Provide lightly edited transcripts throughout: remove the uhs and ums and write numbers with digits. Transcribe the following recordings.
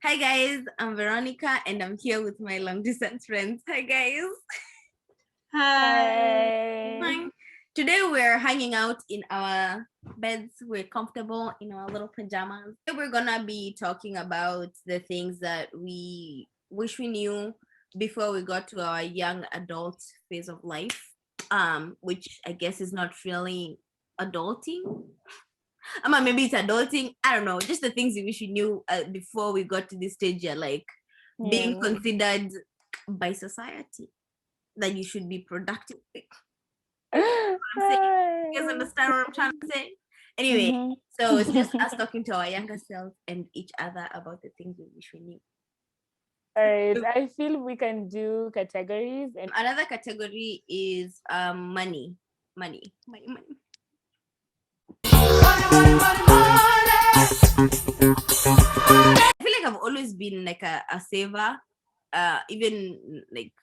Hi guys, I'm Veronica and I'm here with my long distance friends. Hi guys. Hi. Hi. Today we're hanging out in our beds. We're comfortable in our little pajamas. Today we're gonna be talking about the things that we wish we knew before we got to our young adult phase of life. Which I guess is not really adulting. Maybe it's adulting. I don't know. Just the things you wish you knew before we got to this stage. You're like being considered by society that you should be productive. You guys understand what I'm trying to say? Anyway, so it's just us talking to our younger selves and each other about the things we wish we knew. All right. I feel we can do categories. And another category is money. I feel like I've always been like a saver, even like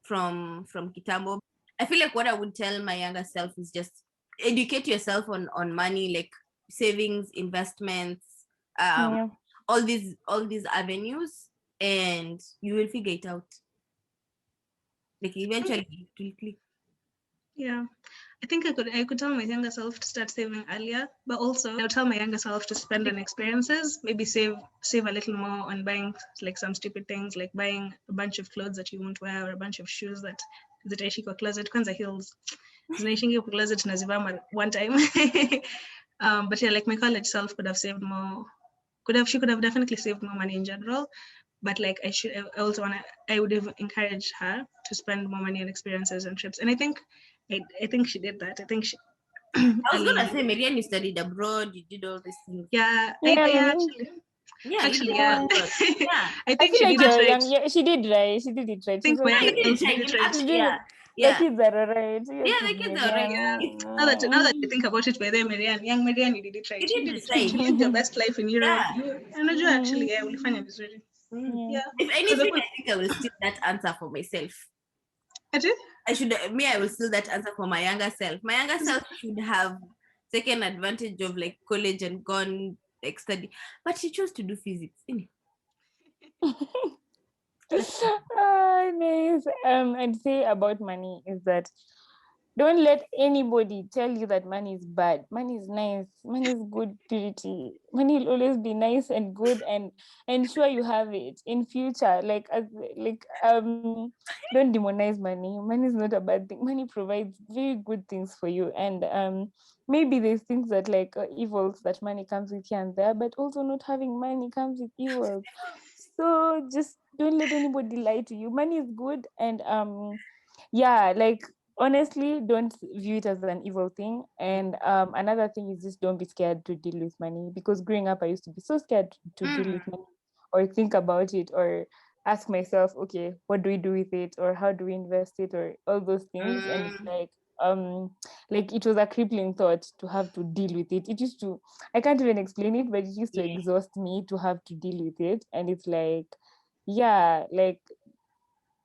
from Kitambo. I feel like what I would tell my younger self is just educate yourself on money, like savings, investments, all these avenues, and you will figure it out. Like eventually it will click. Yeah, I think I could tell my younger self to start saving earlier, but also I would tell my younger self to spend on experiences, maybe save a little more on buying like some stupid things, like buying a bunch of clothes that you won't wear or a bunch of shoes that zitaishi kwa closet. Kwanza heels zinaishingi kwa closet nazivaa one time. But yeah, like my college self could have saved more. She could have definitely saved more money in general. But like I would have encouraged her to spend more money on experiences and trips. And I think she did that. I think she. I was gonna say, Marianne, you studied abroad, you did all these things. Yeah, actually. Yeah, actually, yeah. I think she did it right. Yeah, she did right. She did it right. I think my she did it right. Yeah. The kids are alright. Yeah, the kids are alright. Yeah. Now that you think about it, by then, young Marianne, you did it right. You did it right. You lived your best life in Europe. And I do actually, yeah, we'll find it really. Yeah. If anything, I think I will steal that answer for myself. I will steal that answer for my younger self. My younger self should have taken advantage of like college and gone like study, but she chose to do physics. Nice. I'd say about money is that don't let anybody tell you that money is bad. Money is nice. Money is good, purity. Money will always be nice and good, and ensure you have it in future. Don't demonize money. Money is not a bad thing. Money provides very good things for you, and maybe there's things that like evils that money comes with here and there, but also not having money comes with evils. So just don't let anybody lie to you. Money is good, and honestly, don't view it as an evil thing. And another thing is just don't be scared to deal with money, because growing up I used to be so scared to deal with money or think about it or ask myself, okay, what do we do with it, or how do we invest it, or all those things. And it's like it was a crippling thought to have to deal with it. It used to, I can't even explain it, but it used to exhaust me to have to deal with it. And it's like, yeah, like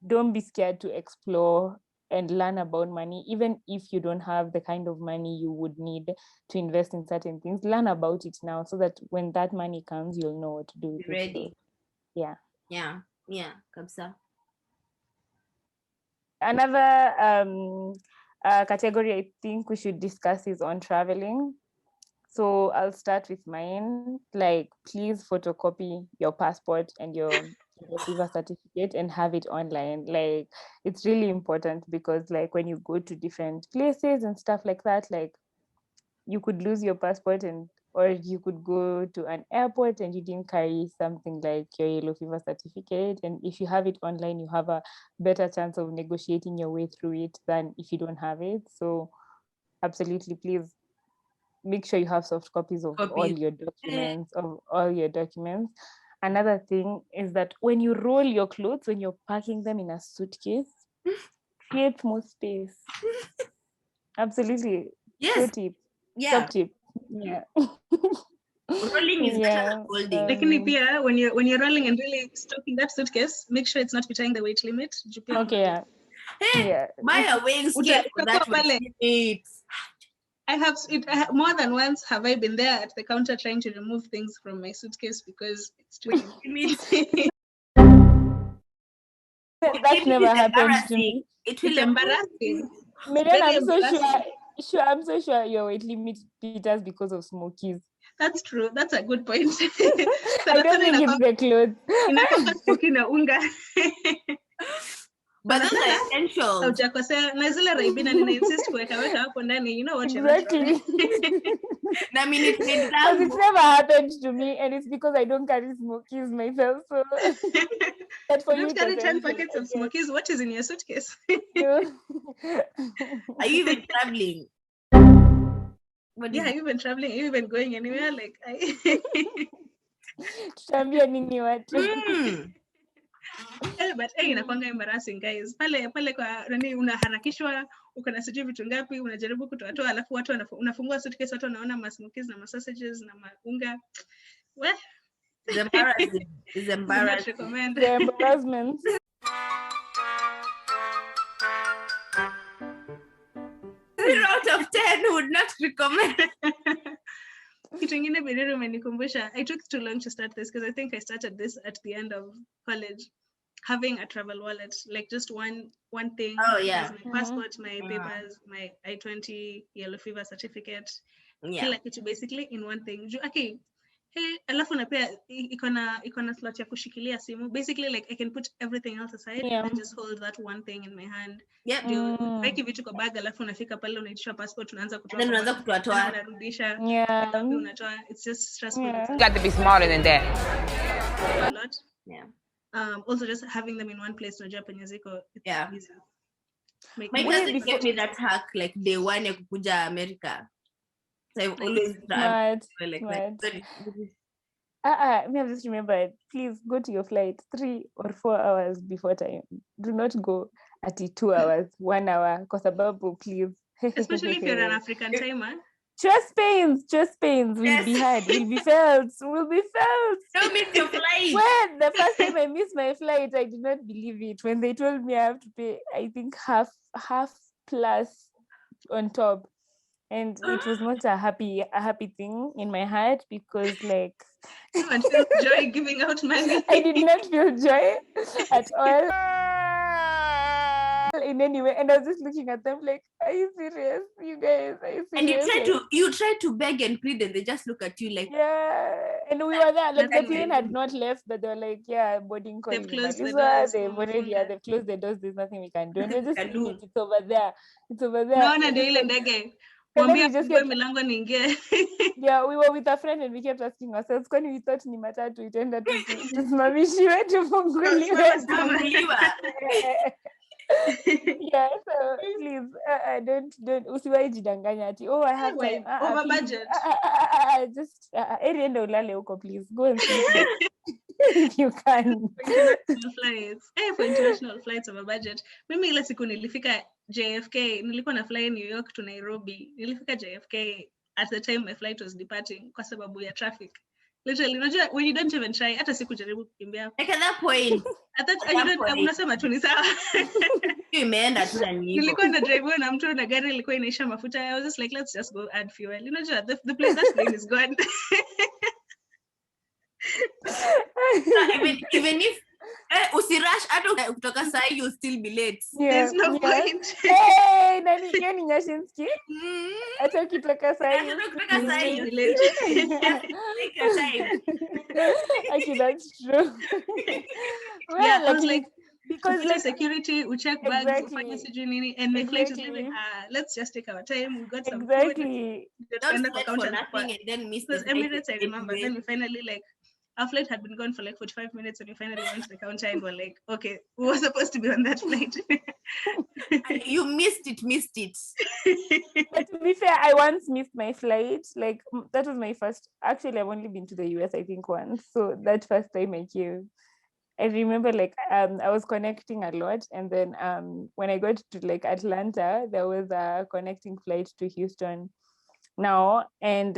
don't be scared to explore and learn about money. Even if you don't have the kind of money you would need to invest in certain things, learn about it now, so that when that money comes, you'll know what to do with it. Ready. So, yeah, kabisa. Another category I think we should discuss is on traveling. So I'll start with mine. Like, please photocopy your passport and your visa certificate and have it online. Like, it's really important, because like when you go to different places and stuff like that, like you could lose your passport, or you could go to an airport and you didn't carry something like your yellow fever certificate. And if you have it online, you have a better chance of negotiating your way through it than if you don't have it. So absolutely, please make sure you have soft copies of all your documents. Another thing is that when you roll your clothes, when you're packing them in a suitcase, create more space. Absolutely. Yes. Top tip. Yeah. Rolling is better than folding. Like in Ipia, when you're rolling and really stocking that suitcase, make sure it's not behind the weight limit. Okay, yeah. Hey, buy a weighing scale for that weight limit. more than once have I been there at the counter trying to remove things from my suitcase because it's too intimidating. That never happened to me. It will It's embarrassing. Marian, Very I'm so embarrassing. I'm so sure your weight limit beaters because of smokies. That's true. That's a good point. I don't think it's the clothes. Inakopa smoky na unga. But those are essentials. Haujakosea na zile raibina nina insist kuweka hapo ndani. You know what you're Exactly. I mean, it made Because it's never happened to me, and it's because I don't carry smokies myself. So that for you you, don't carry 10 essential, packets of smokies. What is in your suitcase? No. Are you even traveling? Yeah, have you been traveling? Are you even going anywhere? Like, Tuambie nini watu. But inakwanga embarrassing guys. Pale kwa nani unaharakishwa, uko na sijui vitu ngapi, unajaribu kutoa alafu watu unafungua suitcase, watu wanaona masmokies na sausages na maunga. Well, It's embarrassing. The embarrassment. 0 out of 10 would not recommend. Kitu ingine Bidiri umenikumbusha. I took too long to start this because I think I started this at the end of college. Having a travel wallet, like just one thing. Oh yeah. My passport, my papers, my I-20 yellow fever certificate. Yeah. Kila kitu basically in one thing. Okay. Hey, alafu na pia iko na slot ya kushikilia simu. Basically like I can put everything else aside and just hold that one thing in my hand. Yep. Weki vitu kwa bag alafu unafika pale unaitisha passport unaanza kutoa. Then unaanza kutoa. Unarudisha. Yeah. Unatoa. It's just stressful. Yeah. You got to be smarter than that. A lot. Yeah. Also just having them in one place no Japanese ziko. Yeah. Easy. My cousin gave me that hack like day one ya kukuja America. So I've always Smart. like Me, I've just remembered, please go to your flight 3 or 4 hours before time. Do not go at 2 hours, 1 hour, kwa sababu please. Especially if you're an African timer. Chest pains will be had, will be felt. Don't miss your flight. When the first time I missed my flight, I did not believe it. When they told me I have to pay, I think half plus on top. And it was not a happy thing in my heart because like You don't feel joy giving out money. I did not feel joy at all in any way. And I was just looking at them like, are you serious? You guys, are you serious? And you try to beg and plead and they just look at you like, yeah. And we were there, like the plane had not left, but they were like, yeah, boarding call. They've closed the doors. doors. They've closed the doors. There's nothing we can do. And we're just it's over there. It's over there. Naona ndio ile ndege. Mwambie fungue milango niingie. Yeah, we were with a friend and we kept asking ourselves, kwani we thought ni matatu itaenda tusimamishiwe tufunguliwe. Yeah, so please don't usiwahi jidanganya ati I have time. Over budget. Just enda ulale huko, please go and sleep if you can. For international flights over budget. Mimi ile siku nilifika JFK, nilikuwa na fly New York to Nairobi. Nilifika JFK at the time my flight was departing kwa sababu ya traffic. Literally, unajua when you don't even try, hata sikujaribu kukimbia. Like at that point. Unasema tu ni sawa. Imeenda tu na nini. Nilikuwa na drive na mtu na gari ilikuwa inaisha mafuta. I was just like, let's just go add fuel. Unajua the place that plane is gone. Even if usirush hata kutoka saa you'll still be late. There's no point. Hey, nani hiyo ni Nyashinski? Hata ukitoka saa you'll be late. Take your time. Actually, that's true. Well, yeah, I was like, because like security, we check bags, exactly. and my flight is leaving. Let's just take our time. We got some food. Don't wait for nothing and then miss the Emirates, I remember. Then we finally our flight had been gone for 45 minutes and we finally went to the counter and were like, okay, we were supposed to be on that flight. You missed it. But to be fair, I once missed my flight. Like that was my first. Actually, I've only been to the US, I think, once. So that first time I came, I remember I was connecting a lot, and then when I got to Atlanta, there was a connecting flight to Houston now, and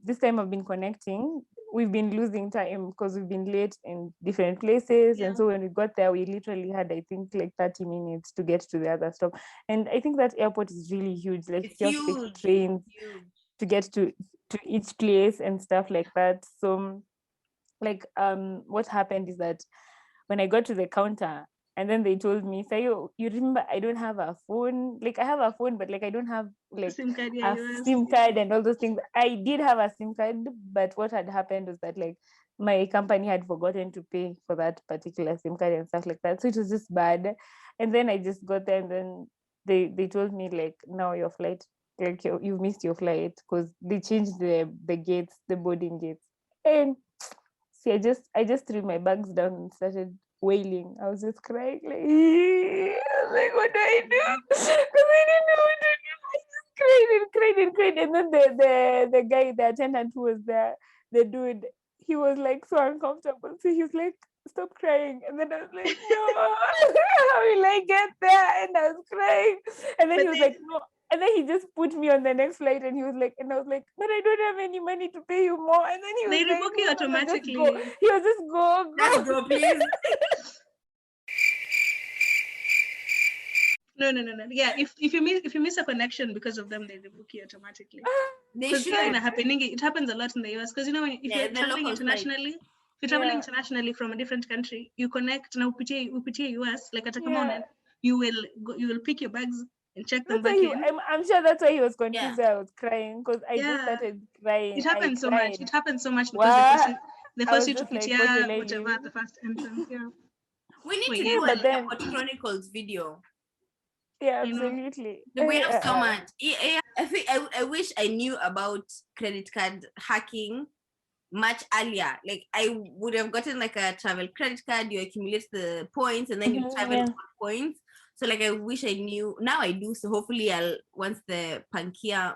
this time I've been connecting. we've been losing time because we've been late in different places. And so when we got there, we literally had, I think, like 30 minutes to get to the other stop. And I think that airport is really huge. Like It's you have to take huge. trains Huge. to get to each place and stuff like that. So like what happened is that when I got to the counter, and then they told me, say, you remember, I don't have a phone. Like I have a phone, but like I don't have like SIM card, a SIM card and all those things. I did have a SIM card, but what had happened was that like my company had forgotten to pay for that particular SIM card and stuff like that. So it was just bad. And then I just got there, and then they told me like, now your flight, like you've missed your flight because they changed the gates, the boarding gates. And see, I just threw my bags down and started wailing. I was just crying, like, I was like, what do I do? Because I didn't know what to do. I just cried and cried. And then the guy, the attendant who was there, the dude, he was like so uncomfortable. So he was like, stop crying. And then I was like, no, how will I get there? And I was crying. And then he was like, no. And then he just put me on the next flight, and he was like, and I was like, but I don't have any money to pay you more. And then he was They like, rebook you no, automatically. just go. He was just go. Let's go, please. No. Yeah, if you miss a connection because of them, they rebook you automatically. They Because should. it happens a lot in the US. Because if Yeah, you're the traveling local internationally, from a different country, you connect now upitie US, like at a Yeah. you will pick your bags and check them That's back why in. I'm sure that's why he was confused. Yeah. I was crying because I just Yeah. started crying. It I happens so cried. much. It happens so much because What? they I force was you to just like, what will PTR I whatever do? at the first entrance. Yeah. We need Wait, to yeah, do But an then, Airport Chronicles video. yeah, I know. absolutely. We have so much. I think I wish I knew about credit card hacking much earlier. Like I would have gotten like a travel credit card. You accumulate the points, and then you travel Yeah. on points. So like I wish I knew. Now I do. So hopefully I'll once the Pankia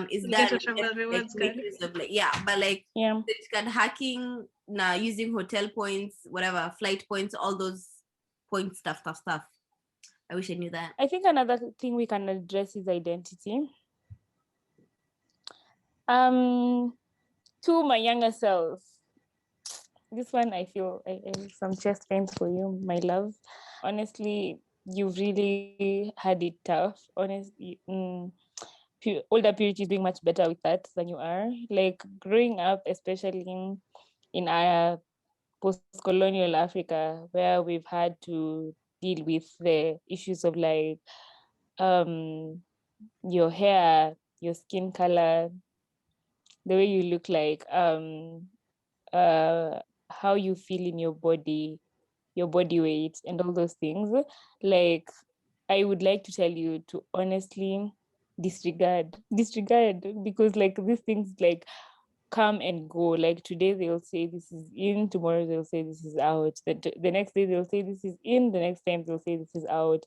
is You'll done, get a travel like rewards make card. use of like but like Yeah. credit card hacking now using hotel points, whatever, flight points, all those point stuff. I wish I knew that. I think another thing we can address is identity. To my younger self, this one I feel I some chest pains for you, my love. Honestly, you've really had it tough. Honestly, older Purity is doing much better with that than you are. Like growing up, especially in our post-colonial Africa, where we've had to deal with the issues of like your hair, your skin color, the way you look like, how you feel in your body weight, and all those things. Like, I would like to tell you to honestly disregard, because like these things like come and go. Like today they'll say this is in, tomorrow they'll say this is out, the next day they'll say this is in, the next time they'll say this is out.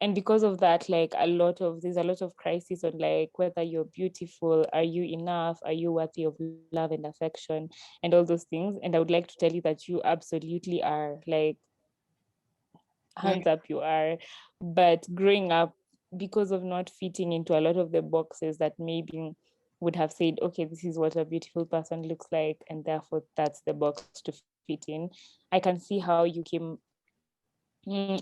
And because of that, like there's a lot of crisis on like whether you're beautiful, are you enough, are you worthy of love and affection, and all those things. And I would like to tell you that you absolutely are, like, hands up, you are. But growing up, because of not fitting into a lot of the boxes that maybe would have said, okay, this is what a beautiful person looks like, and therefore that's the box to fit in, I can see how you came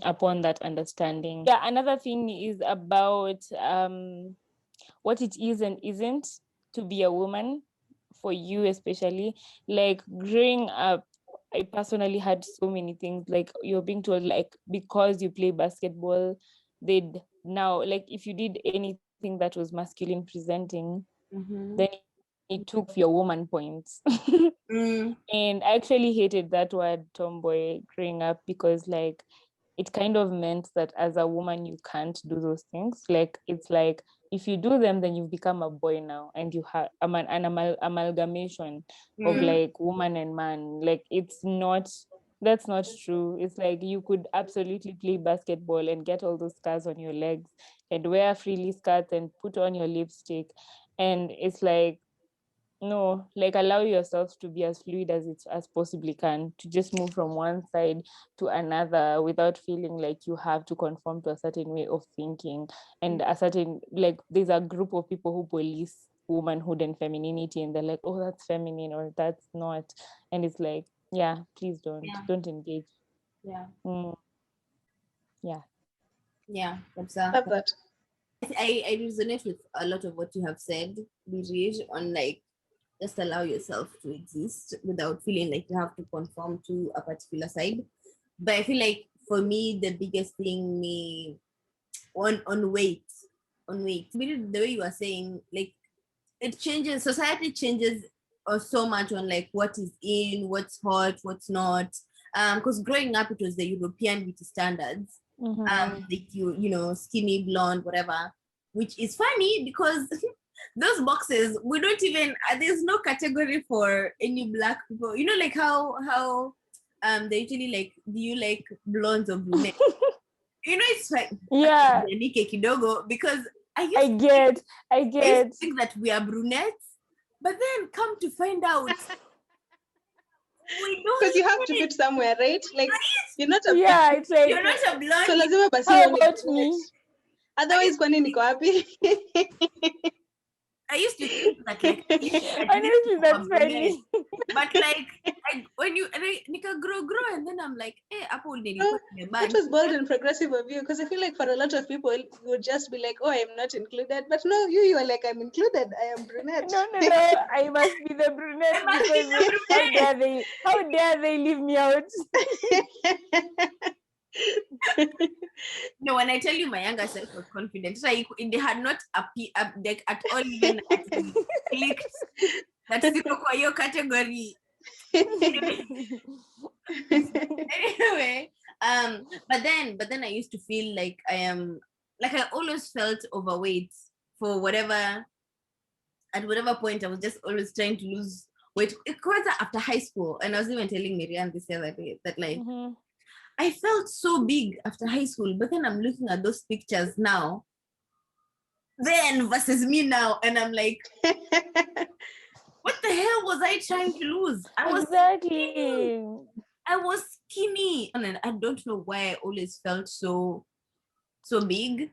upon that understanding. Yeah, another thing is about what it is and isn't to be a woman, for you especially. Like growing up, I personally had so many things. Like you're being told, like, because you play basketball, they'd now, like, if you did anything that was masculine presenting, then it took your woman points. And I actually hated that word tomboy growing up, because like it kind of meant that as a woman you can't do those things. Like it's like if you do them, then you've become a boy now, and you have an amalgamation of like woman and man. Like that's not true. It's like you could absolutely play basketball and get all those scars on your legs and wear frilly skirts and put on your lipstick, and it's like, no, like allow yourself to be as fluid as it as possibly can, to just move from one side to another without feeling like you have to conform to a certain way of thinking and a certain, like, there's a group of people who police womanhood and femininity, and they're like, oh, that's feminine or that's not, and it's like, yeah, please don't engage. Yeah. Yeah. That's Love that. I resonate with a lot of what you have said, Birij, on like just allow yourself to exist without feeling like you have to conform to a particular side. But I feel like for me the biggest thing on weight. Really, the way you are saying, like it changes, society changes so much on like what is in, what's hot, what's not. Because growing up it was the European beauty standards. Like you know, skinny, blonde, whatever, which is funny because those boxes we don't even there's no category for any black people. You know, like how they usually like, do you like blondes or brunettes? You know, it's like kidogo, because I get to think that we are brunettes, but then come to find out we don't, because you have to fit somewhere, right? Like you're not a it's like, you're not a blonde. so lazima basi how wewe ni about brunette. me? Otherwise kwani niko wapi? I used to think that like honestly that's funny. But like when you nika grow and then I'm like, hey, apple That was bold and progressive of you, because I feel like for a lot of people you would just be like, oh, I'm not included, but no, you are like, I'm included, I am brunette. No, I must be the brunette because how dare they leave me out? No, when I tell you my younger self was confident, like they had not like at all even clicked that siko kwa hiyo category. Anyway, but then I used to feel like I always felt overweight for whatever, at whatever point I was just always trying to lose weight. It was after high school, and I was even telling Miriam this other day that like I felt so big after high school, but then I'm looking at those pictures now, then versus me now, and I'm like, what the hell was I trying to lose? I was skinny, and I don't know why I always felt so big.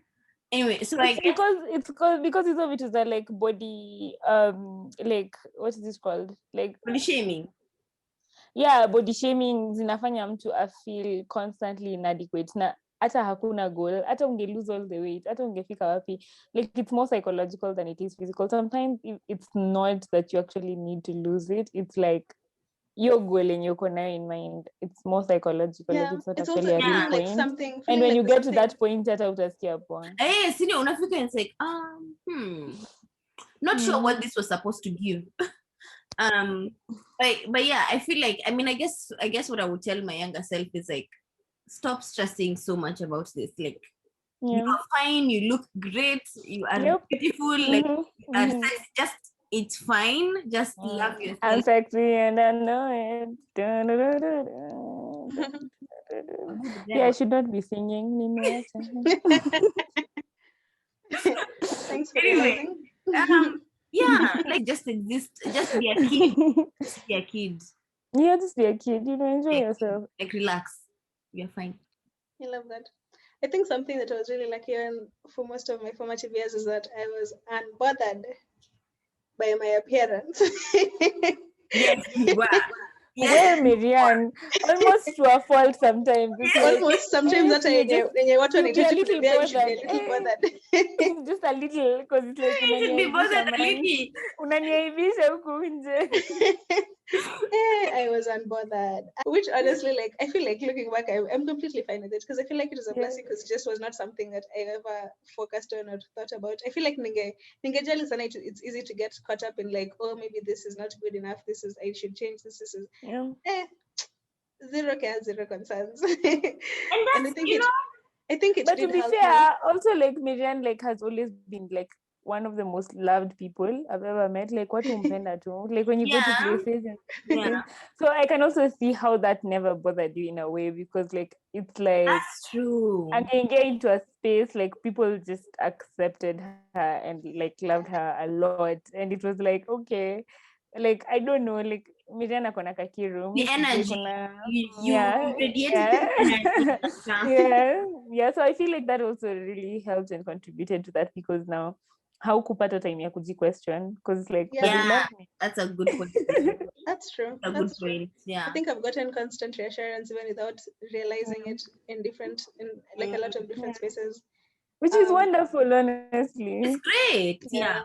Anyway, so like it's because of it is that like body like what is this called, like body shaming. Yeah, body shaming zinafanya mtu feel constantly inadequate, na hata hakuna goal, hata unge lose all the weight, hata ungefika wapi, like it's more psychological than it is physical. Sometimes it's not that you actually need to lose it, it's like your goal and your nayo in mind, it's more psychological. Like it's not it's actually also a real like point. something, and when like you get to that point hata utasikia poa. Senior unafika and it's like not sure what this was supposed to give. But yeah, I feel like, I mean, I guess what I would tell my younger self is like, stop stressing so much about this. Like, you are fine, you look great, you are beautiful, like just it's fine, just love yourself. I'm sexy and I know it. Yeah, I should not be singing. Thanks for realizing. Yeah, like just exist, just be a kid. Just be a kid. Yeah, just be a kid, enjoy yourself. Like relax. You're fine. I love that. I think something that I was really lucky in for most of my formative years is that I was unbothered by my appearance. Yes, you were. Well, Miriam, almost to a fault sometimes. Almost sometimes that I want to be a little bothered. Just a little, because it's like unaniaibisha huku nje. I was unbothered, which honestly, like, I feel like looking back, I'm completely fine with it, because I feel like it was a blessing, because it just was not something that I ever focused on or thought about. I feel like ningejali sana, it's easy to get caught up in like, oh, maybe this is not good enough, I should change this is zero care, zero concerns. And I think it but did to be help fair, also like Miriam like has always been like one of the most loved people I've ever met. Like what umpenda too. Like when you go to places and so I can also see how that never bothered you in a way, because like it's like that's true. And you get into a space like people just accepted her and like loved her a lot, and it was like, okay, like I don't know, like Miriam akona kaki room. The energy you yeah. So I feel like that also really helped and contributed to that, because now haukupata time ya kuji-question because like Yeah. but they Yeah, love me. that's a good point. That's true. A good That's true. point. Yeah. I think I've gotten constant reassurance even without realizing it in like a lot of different spaces. Which is wonderful, honestly. It's great. Yeah.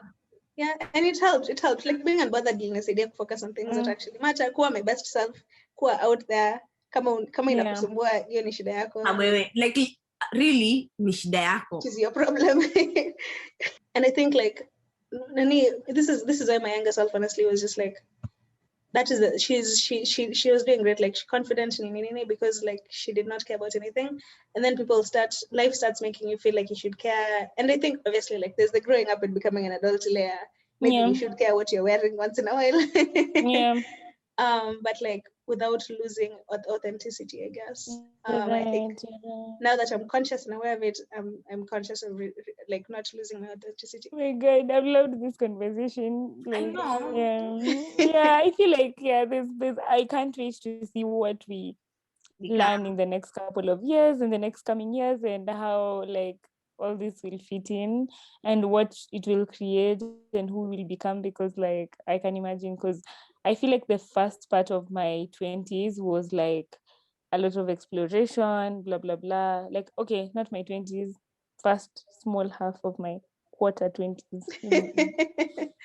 Yeah, and it helps. It helps. Like being unbothered illness, idea to focus on things that actually matter. Kuwa my best self, kuwa out there. Kama inakusumbua, hiyo ni shida yako. Like really, ni shida yako. Which is your problem. And I think like this is why my younger self honestly was just like, that is she was doing great, like she confident in Nini because like she did not care about anything, and then life starts making you feel like you should care. And I think obviously like there's the growing up and becoming an adult layer. Maybe you should care what you're wearing once in a while. But like without losing authenticity, I guess. I think now that I'm conscious and aware of it, I'm conscious of like not losing my authenticity. Oh my God, I've loved this conversation. Like, I know. Yeah, I feel like there's I can't wait to see what we learn in the next couple of years, in the next coming years, and how like all this will fit in and what it will create and who will become, because like I can imagine, because I feel like the first part of my 20s was like a lot of exploration, blah blah blah. Like, okay, not my 20s, first small half of my quarter 20s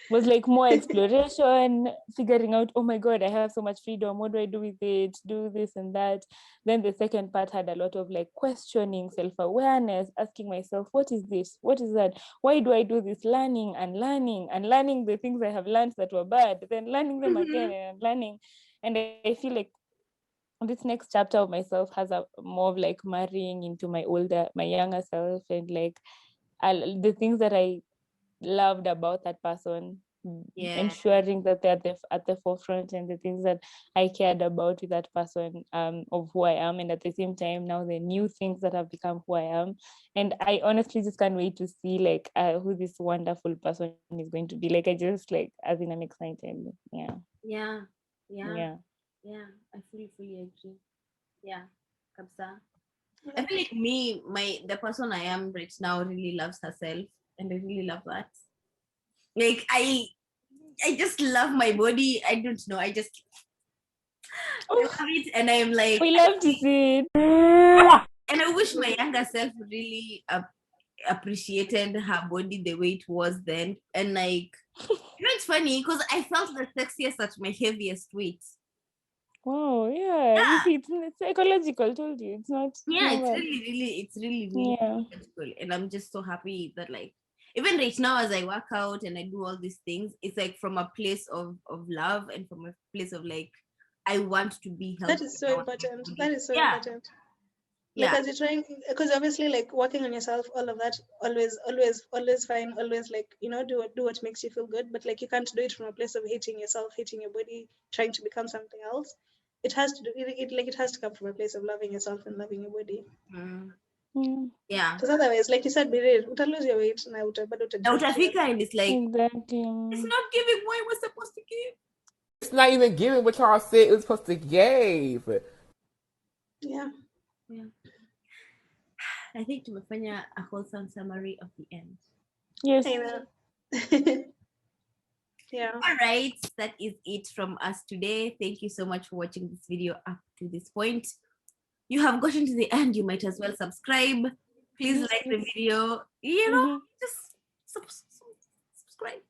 was like more exploration, figuring out, oh my God, I have so much freedom, what do I do with it, do this and that. Then the second part had a lot of like questioning, self-awareness, asking myself, what is this, what is that, why do I do this, learning the things I have learned that were bad, then learning them again and learning. And I feel like this next chapter of myself has a more of like marrying into my younger self, and like the things that I loved about that person, ensuring that they're at the forefront, and the things that I cared about with that person, of who I am, and at the same time now the new things that have become who I am. And I honestly just can't wait to see like who this wonderful person is going to be. Like I just like, as in, I'm excited. Yeah, I fully agree. Yeah, kabisa. I feel like the person I am right now really loves herself, and I really love that. Like I just love my body. I don't know. I just love it, and I'm like, we love to see it. And I wish my younger self really appreciated her body the way it was then. And like, it's funny because I felt the sexiest at my heaviest weight. Wow, yeah. It's psychological, told you. It's not. Yeah, it's really psychological. And I'm just so happy that like, even right now as I work out and I do all these things, it's like from a place of love and from a place of like, I want to be healthy. That is so important. That is so important. Yeah. Like as you're trying, because obviously like working on yourself, all of that, always fine, always like, you know, do what makes you feel good. But like you can't do it from a place of hating yourself, hating your body, trying to become something else. It has to do it has to come from a place of loving yourself and loving your body. Yeah. Because otherwise, like you said, be real, uta lose your weight and utafika and it's like, exactly. It's not giving what it was supposed to give. It's not even giving what y'all said it was supposed to give. Yeah. I think tumefanya a wholesome summary of the end. Yes. Yeah. All right, that is it from us today. Thank you so much for watching this video up to this point. You have gotten to the end, you might as well subscribe. Please like the video, you know, just subscribe.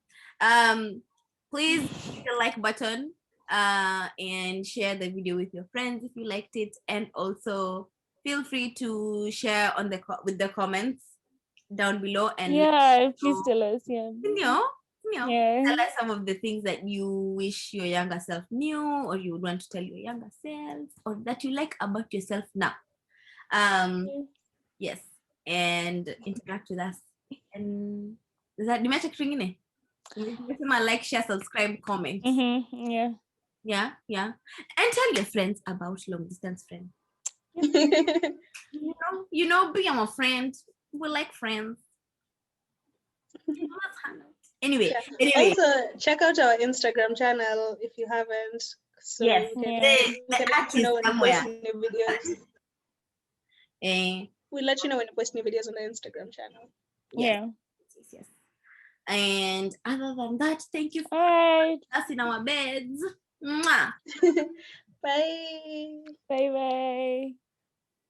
Please hit the like button and share the video with your friends if you liked it, and also feel free to share on with the comments down below, and please tell us. Tell us some of the things that you wish your younger self knew, or you would want to tell your younger self, or that you like about yourself now. Yes, and interact with us. And is that nimeacha kitu kingine? Like, share, subscribe, comment. Yeah. And tell your friends about long distance friends. you know, be our friend. We like friends. Anyway. Also, check out our Instagram channel if you haven't. So yes, the let you know when we post new videos. We'll let you know when we post new videos on the Instagram channel. Yes. And other than that, thank you for All right. us in our beds. Mwah. Bye. Bye bye.